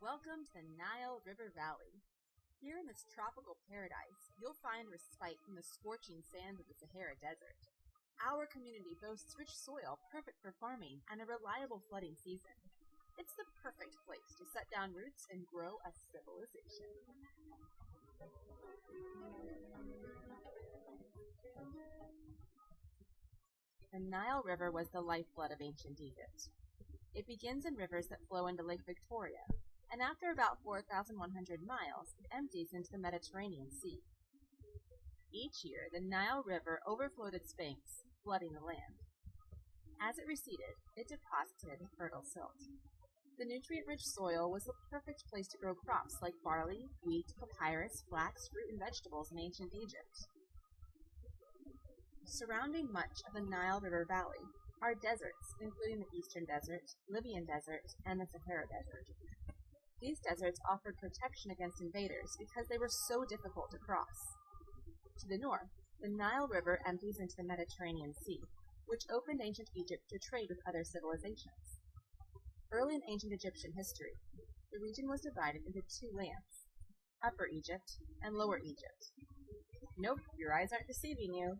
Welcome to the Nile River Valley. Here in this tropical paradise, you'll find respite from the scorching sands of the Sahara Desert. Our community boasts rich soil perfect for farming and a reliable flooding season. It's the perfect place to set down roots and grow a civilization. The Nile River was the lifeblood of ancient Egypt. It begins in rivers that flow into Lake Victoria, and after about 4,100 miles, it empties into the Mediterranean Sea. Each year, the Nile River overflowed its banks, flooding the land. As it receded, it deposited fertile silt. The nutrient-rich soil was the perfect place to grow crops like barley, wheat, papyrus, flax, fruit, and vegetables in ancient Egypt. Surrounding much of the Nile River Valley are deserts, including the Eastern Desert, Libyan Desert, and the Sahara Desert. These deserts offered protection against invaders because they were so difficult to cross. To the north, the Nile River empties into the Mediterranean Sea, which opened ancient Egypt to trade with other civilizations. Early in ancient Egyptian history, the region was divided into two lands, Upper Egypt and Lower Egypt. Nope, your eyes aren't deceiving you.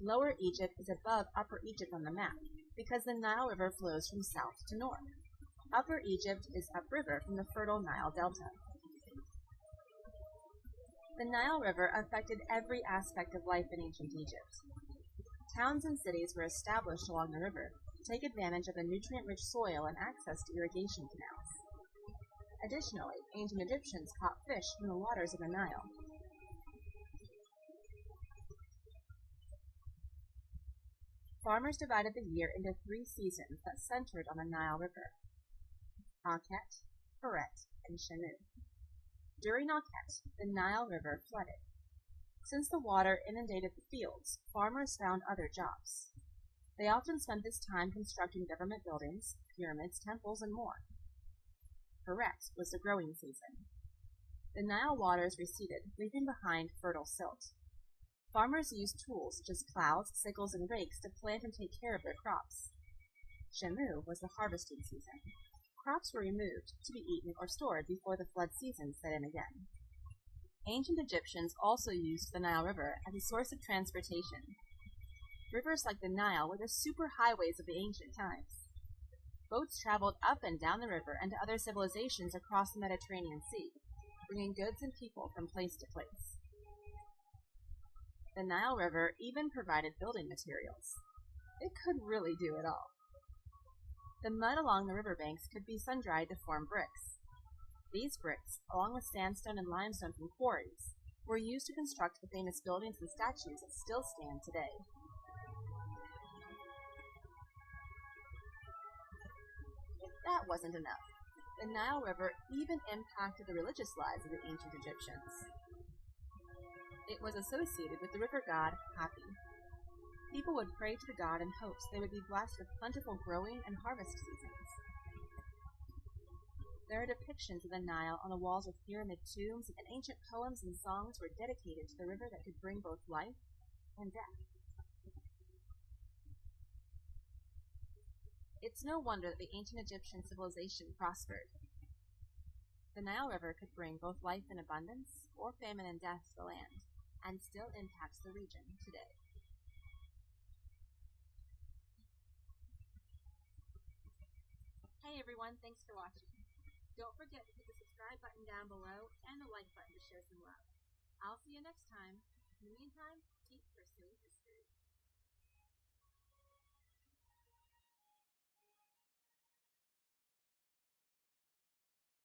Lower Egypt is above Upper Egypt on the map because the Nile River flows from south to north. Upper Egypt is upriver from the fertile Nile Delta. The Nile River affected every aspect of life in ancient Egypt. Towns and cities were established along the river to take advantage of the nutrient-rich soil and access to irrigation canals. Additionally, ancient Egyptians caught fish from the waters of the Nile. Farmers divided the year into 3 seasons that centered on the Nile River: Akhet, Peret, and Shenu. During Akhet, the Nile River flooded. Since the water inundated the fields, farmers found other jobs. They often spent this time constructing government buildings, pyramids, temples, and more. Peret was the growing season. The Nile waters receded, leaving behind fertile silt. Farmers used tools such as plows, sickles, and rakes to plant and take care of their crops. Shemu was the harvesting season. Crops were removed to be eaten or stored before the flood season set in again. Ancient Egyptians also used the Nile River as a source of transportation. Rivers like the Nile were the superhighways of the ancient times. Boats traveled up and down the river and to other civilizations across the Mediterranean Sea, bringing goods and people from place to place. The Nile River even provided building materials. It could really do it all. The mud along the riverbanks could be sun-dried to form bricks. These bricks, along with sandstone and limestone from quarries, were used to construct the famous buildings and statues that still stand today. If that wasn't enough, the Nile River even impacted the religious lives of the ancient Egyptians. It was associated with the river god Hapi. People would pray to the god in hopes they would be blessed with plentiful growing and harvest seasons. There are depictions of the Nile on the walls of pyramid tombs, and ancient poems and songs were dedicated to the river that could bring both life and death. It's no wonder that the ancient Egyptian civilization prospered. The Nile River could bring both life and abundance, or famine and death to the land, and still impacts the region today. Hey everyone, thanks for watching. Don't forget to hit the subscribe button down below and the like button to show some love. I'll see you next time. In the meantime, keep pursuing history.